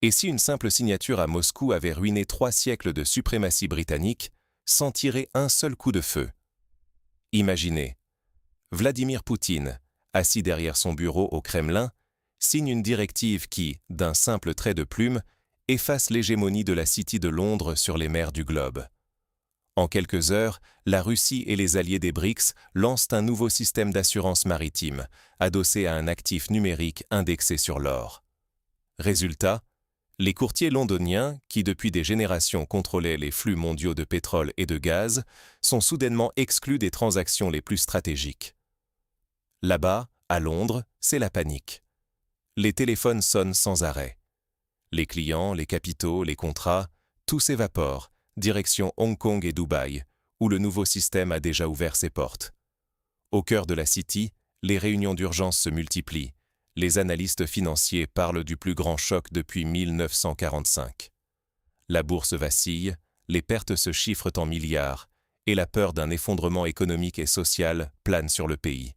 Et si une simple signature à Moscou avait ruiné 3 siècles de suprématie britannique sans tirer un seul coup de feu? Imaginez, Vladimir Poutine, assis derrière son bureau au Kremlin, signe une directive qui, d'un simple trait de plume, efface l'hégémonie de la City de Londres sur les mers du globe. En quelques heures, la Russie et les alliés des BRICS lancent un nouveau système d'assurance maritime, adossé à un actif numérique indexé sur l'or. Résultat, les courtiers londoniens, qui depuis des générations contrôlaient les flux mondiaux de pétrole et de gaz, sont soudainement exclus des transactions les plus stratégiques. Là-bas, à Londres, c'est la panique. Les téléphones sonnent sans arrêt. Les clients, les capitaux, les contrats, tout s'évapore, direction Hong Kong et Dubaï, où le nouveau système a déjà ouvert ses portes. Au cœur de la City, les réunions d'urgence se multiplient. Les analystes financiers parlent du plus grand choc depuis 1945. La bourse vacille, les pertes se chiffrent en milliards, et la peur d'un effondrement économique et social plane sur le pays.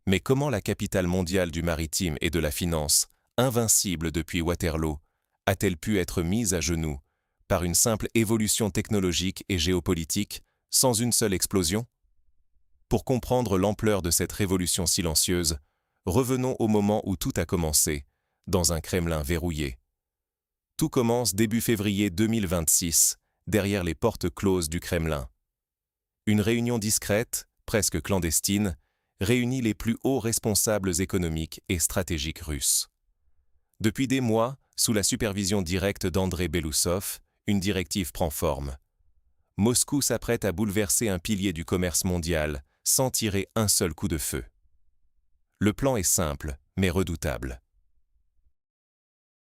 Mais comment la capitale mondiale du maritime et de la finance, invincible depuis Waterloo, a-t-elle pu être mise à genoux par une simple évolution technologique et géopolitique, sans une seule explosion? Pour comprendre l'ampleur de cette révolution silencieuse, revenons au moment où tout a commencé, dans un Kremlin verrouillé. Tout commence début février 2026, derrière les portes closes du Kremlin. Une réunion discrète, presque clandestine, réunit les plus hauts responsables économiques et stratégiques russes. Depuis des mois, sous la supervision directe d'Andrei Belousov, une directive prend forme. Moscou s'apprête à bouleverser un pilier du commerce mondial, sans tirer un seul coup de feu. Le plan est simple, mais redoutable.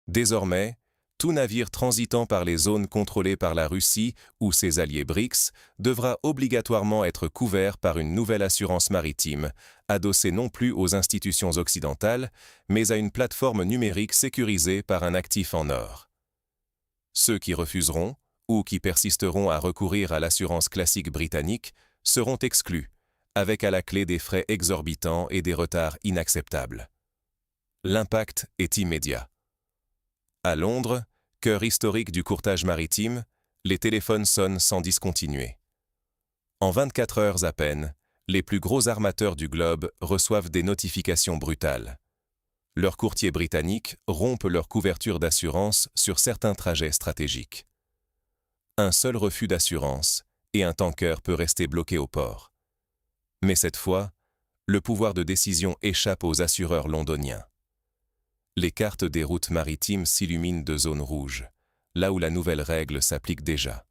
Désormais, tout navire transitant par les zones contrôlées par la Russie ou ses alliés BRICS devra obligatoirement être couvert par une nouvelle assurance maritime, adossée non plus aux institutions occidentales, mais à une plateforme numérique sécurisée par un actif en or. Ceux qui refuseront, ou qui persisteront à recourir à l'assurance classique britannique, seront exclus, avec à la clé des frais exorbitants et des retards inacceptables. L'impact est immédiat. À Londres, cœur historique du courtage maritime, les téléphones sonnent sans discontinuer. En 24 heures à peine, les plus gros armateurs du globe reçoivent des notifications brutales. Leurs courtiers britanniques rompent leur couverture d'assurance sur certains trajets stratégiques. Un seul refus d'assurance, et un tanker peut rester bloqué au port. Mais cette fois, le pouvoir de décision échappe aux assureurs londoniens. Les cartes des routes maritimes s'illuminent de zones rouges, là où la nouvelle règle s'applique déjà.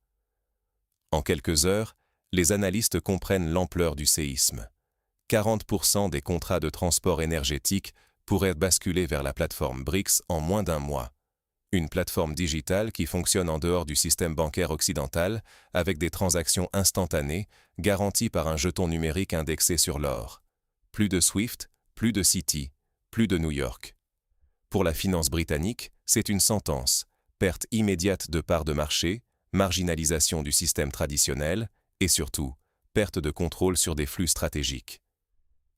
En quelques heures, les analystes comprennent l'ampleur du séisme. 40% des contrats de transport énergétique pourraient basculer vers la plateforme BRICS en moins d'un mois. Une plateforme digitale qui fonctionne en dehors du système bancaire occidental avec des transactions instantanées garanties par un jeton numérique indexé sur l'or. Plus de SWIFT, plus de Citi, plus de New York. Pour la finance britannique, c'est une sentence, perte immédiate de parts de marché, marginalisation du système traditionnel et surtout, perte de contrôle sur des flux stratégiques.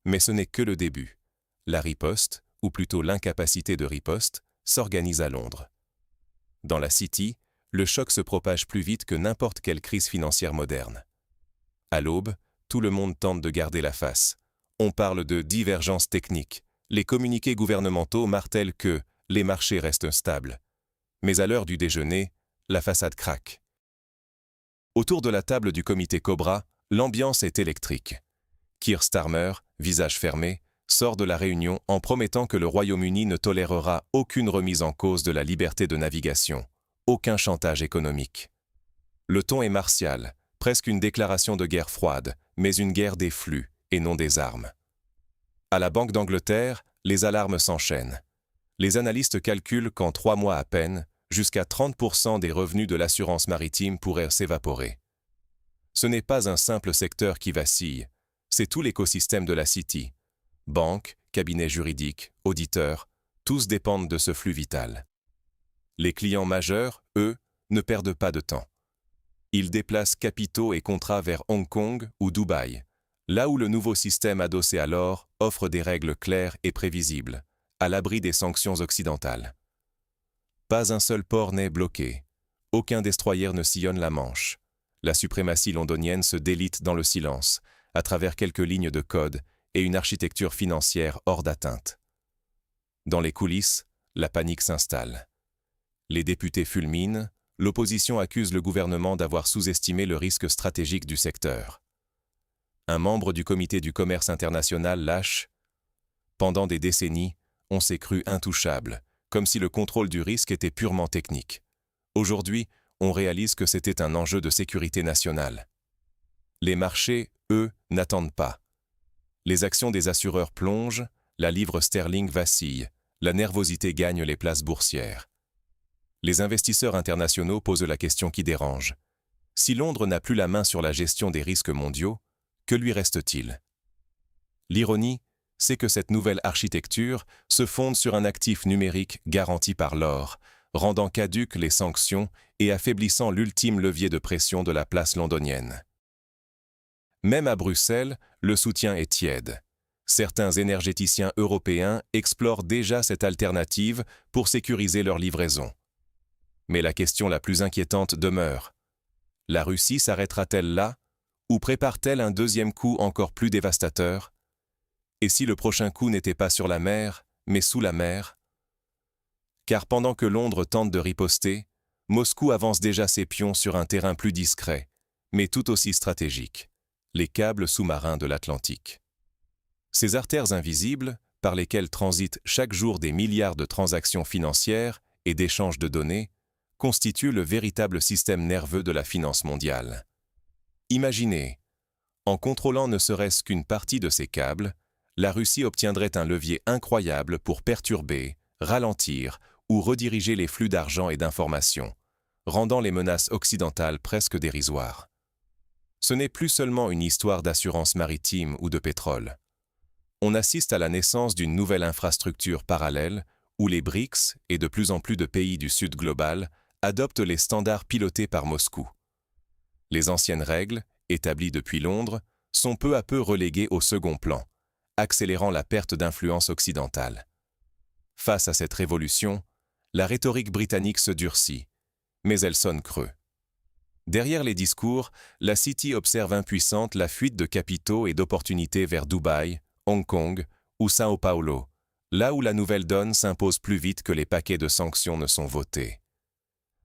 Mais ce n'est que le début. La riposte, ou plutôt l'incapacité de riposte, s'organise à Londres. Dans la City, le choc se propage plus vite que n'importe quelle crise financière moderne. À l'aube, tout le monde tente de garder la face. On parle de divergence technique. Les communiqués gouvernementaux martèlent que les marchés restent stables. Mais à l'heure du déjeuner, la façade craque. Autour de la table du comité Cobra, l'ambiance est électrique. Keir Starmer, visage fermé, sort de la réunion en promettant que le Royaume-Uni ne tolérera aucune remise en cause de la liberté de navigation, aucun chantage économique. Le ton est martial, presque une déclaration de guerre froide, mais une guerre des flux et non des armes. À la Banque d'Angleterre, les alarmes s'enchaînent. Les analystes calculent qu'en 3 mois à peine, jusqu'à 30% des revenus de l'assurance maritime pourraient s'évaporer. Ce n'est pas un simple secteur qui vacille, c'est tout l'écosystème de la City. Banques, cabinets juridiques, auditeurs, tous dépendent de ce flux vital. Les clients majeurs, eux, ne perdent pas de temps. Ils déplacent capitaux et contrats vers Hong Kong ou Dubaï, là où le nouveau système adossé à l'or offre des règles claires et prévisibles, à l'abri des sanctions occidentales. Pas un seul port n'est bloqué. Aucun destroyer ne sillonne la Manche. La suprématie londonienne se délite dans le silence, à travers quelques lignes de code et une architecture financière hors d'atteinte. Dans les coulisses, la panique s'installe. Les députés fulminent, l'opposition accuse le gouvernement d'avoir sous-estimé le risque stratégique du secteur. Un membre du comité du commerce international lâche « Pendant des décennies, on s'est cru intouchable, comme si le contrôle du risque était purement technique. Aujourd'hui, on réalise que c'était un enjeu de sécurité nationale. » Les marchés, eux, n'attendent pas. Les actions des assureurs plongent, la livre sterling vacille, la nervosité gagne les places boursières. Les investisseurs internationaux posent la question qui dérange. Si Londres n'a plus la main sur la gestion des risques mondiaux, que lui reste-t-il? L'ironie, c'est que cette nouvelle architecture se fonde sur un actif numérique garanti par l'or, rendant caduques les sanctions et affaiblissant l'ultime levier de pression de la place londonienne. Même à Bruxelles, le soutien est tiède. Certains énergéticiens européens explorent déjà cette alternative pour sécuriser leur livraison. Mais la question la plus inquiétante demeure. La Russie s'arrêtera-t-elle là, ou prépare-t-elle un deuxième coup encore plus dévastateur? Et si le prochain coup n'était pas sur la mer, mais sous la mer? Car pendant que Londres tente de riposter, Moscou avance déjà ses pions sur un terrain plus discret, mais tout aussi stratégique, les câbles sous-marins de l'Atlantique. Ces artères invisibles, par lesquelles transitent chaque jour des milliards de transactions financières et d'échanges de données, constituent le véritable système nerveux de la finance mondiale. Imaginez, en contrôlant ne serait-ce qu'une partie de ces câbles, la Russie obtiendrait un levier incroyable pour perturber, ralentir ou rediriger les flux d'argent et d'informations, rendant les menaces occidentales presque dérisoires. Ce n'est plus seulement une histoire d'assurance maritime ou de pétrole. On assiste à la naissance d'une nouvelle infrastructure parallèle où les BRICS et de plus en plus de pays du Sud global adoptent les standards pilotés par Moscou. Les anciennes règles, établies depuis Londres, sont peu à peu reléguées au second plan, accélérant la perte d'influence occidentale. Face à cette révolution, la rhétorique britannique se durcit, mais elle sonne creux. Derrière les discours, la City observe impuissante la fuite de capitaux et d'opportunités vers Dubaï, Hong Kong ou Sao Paulo, là où la nouvelle donne s'impose plus vite que les paquets de sanctions ne sont votés.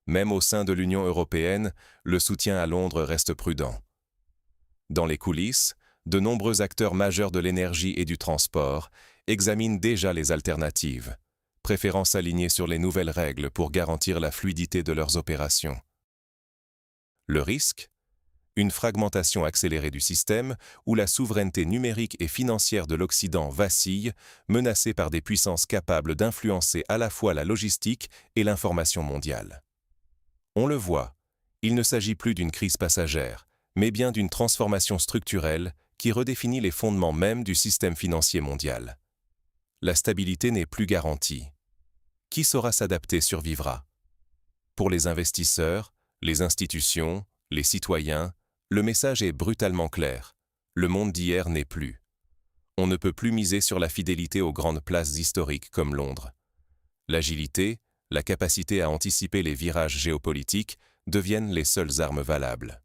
Même au sein de l'Union européenne, le soutien à Londres reste prudent. Dans les coulisses, de nombreux acteurs majeurs de l'énergie et du transport examinent déjà les alternatives, préférant s'aligner sur les nouvelles règles pour garantir la fluidité de leurs opérations. Le risque? Une fragmentation accélérée du système où la souveraineté numérique et financière de l'Occident vacille, menacée par des puissances capables d'influencer à la fois la logistique et l'information mondiale. On le voit, il ne s'agit plus d'une crise passagère, mais bien d'une transformation structurelle qui redéfinit les fondements mêmes du système financier mondial. La stabilité n'est plus garantie. Qui saura s'adapter survivra. Pour les investisseurs, les institutions, les citoyens, le message est brutalement clair. Le monde d'hier n'est plus. On ne peut plus miser sur la fidélité aux grandes places historiques comme Londres. L'agilité, la capacité à anticiper les virages géopolitiques deviennent les seules armes valables.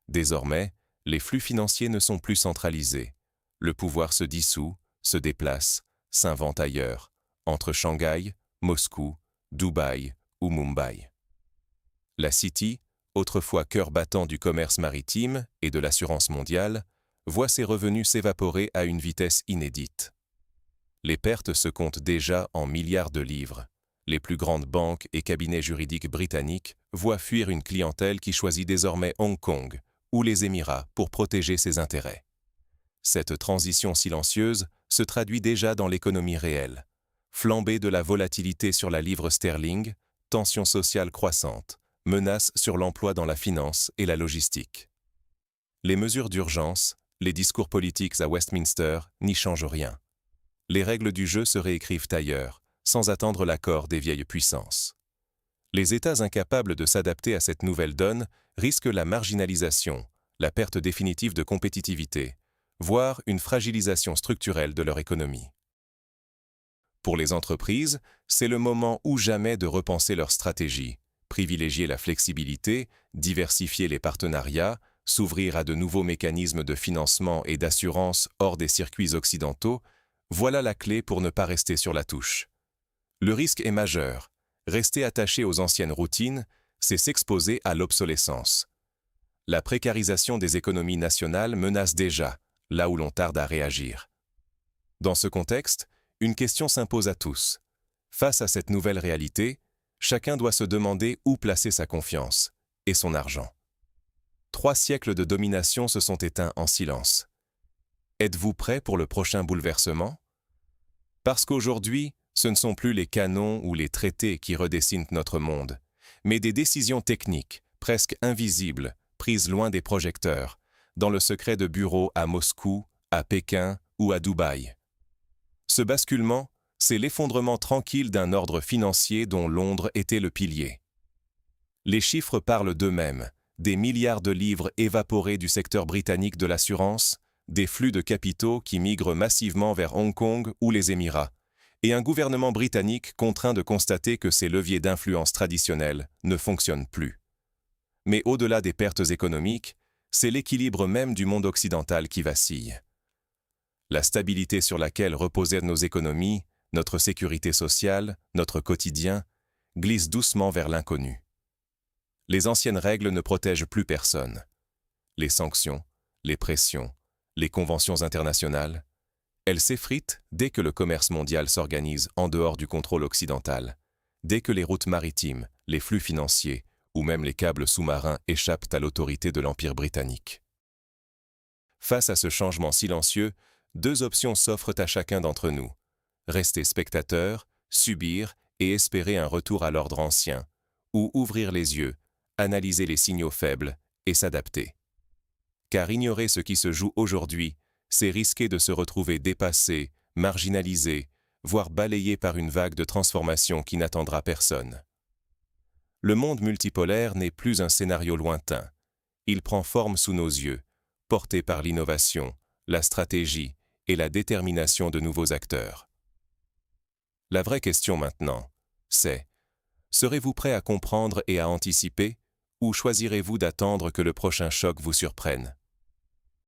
Désormais, les flux financiers ne sont plus centralisés. Le pouvoir se dissout, se déplace, s'invente ailleurs, entre Shanghai, Moscou, Dubaï ou Mumbai. La City, autrefois cœur battant du commerce maritime et de l'assurance mondiale, voit ses revenus s'évaporer à une vitesse inédite. Les pertes se comptent déjà en milliards de livres. Les plus grandes banques et cabinets juridiques britanniques voient fuir une clientèle qui choisit désormais Hong Kong ou les Émirats pour protéger ses intérêts. Cette transition silencieuse se traduit déjà dans l'économie réelle. Flambée de la volatilité sur la livre sterling, tensions sociales croissantes, menaces sur l'emploi dans la finance et la logistique. Les mesures d'urgence, les discours politiques à Westminster n'y changent rien. Les règles du jeu se réécrivent ailleurs, sans attendre l'accord des vieilles puissances. Les États incapables de s'adapter à cette nouvelle donne risquent la marginalisation, la perte définitive de compétitivité, voire une fragilisation structurelle de leur économie. Pour les entreprises, c'est le moment ou jamais de repenser leur stratégie, privilégier la flexibilité, diversifier les partenariats, s'ouvrir à de nouveaux mécanismes de financement et d'assurance hors des circuits occidentaux, voilà la clé pour ne pas rester sur la touche. Le risque est majeur. Rester attaché aux anciennes routines, c'est s'exposer à l'obsolescence. La précarisation des économies nationales menace déjà, là où l'on tarde à réagir. Dans ce contexte, une question s'impose à tous. Face à cette nouvelle réalité, chacun doit se demander où placer sa confiance et son argent. 3 siècles de domination se sont éteints en silence. Êtes-vous prêt pour le prochain bouleversement? Parce qu'aujourd'hui, ce ne sont plus les canons ou les traités qui redessinent notre monde, mais des décisions techniques, presque invisibles, prises loin des projecteurs, dans le secret de bureaux à Moscou, à Pékin ou à Dubaï. Ce basculement, c'est l'effondrement tranquille d'un ordre financier dont Londres était le pilier. Les chiffres parlent d'eux-mêmes, des milliards de livres évaporés du secteur britannique de l'assurance, des flux de capitaux qui migrent massivement vers Hong Kong ou les Émirats, et un gouvernement britannique contraint de constater que ses leviers d'influence traditionnels ne fonctionnent plus. Mais au-delà des pertes économiques, c'est l'équilibre même du monde occidental qui vacille. La stabilité sur laquelle reposaient nos économies, notre sécurité sociale, notre quotidien, glisse doucement vers l'inconnu. Les anciennes règles ne protègent plus personne. Les sanctions, les pressions, les conventions internationales, elles s'effritent dès que le commerce mondial s'organise en dehors du contrôle occidental, dès que les routes maritimes, les flux financiers ou même les câbles sous-marins échappent à l'autorité de l'Empire britannique. Face à ce changement silencieux, 2 options s'offrent à chacun d'entre nous. Rester spectateur, subir et espérer un retour à l'ordre ancien, ou ouvrir les yeux, analyser les signaux faibles et s'adapter. Car ignorer ce qui se joue aujourd'hui, c'est risquer de se retrouver dépassé, marginalisé, voire balayé par une vague de transformation qui n'attendra personne. Le monde multipolaire n'est plus un scénario lointain. Il prend forme sous nos yeux, porté par l'innovation, la stratégie et la détermination de nouveaux acteurs. La vraie question maintenant, c'est: serez-vous prêt à comprendre et à anticiper, ou choisirez-vous d'attendre que le prochain choc vous surprenne?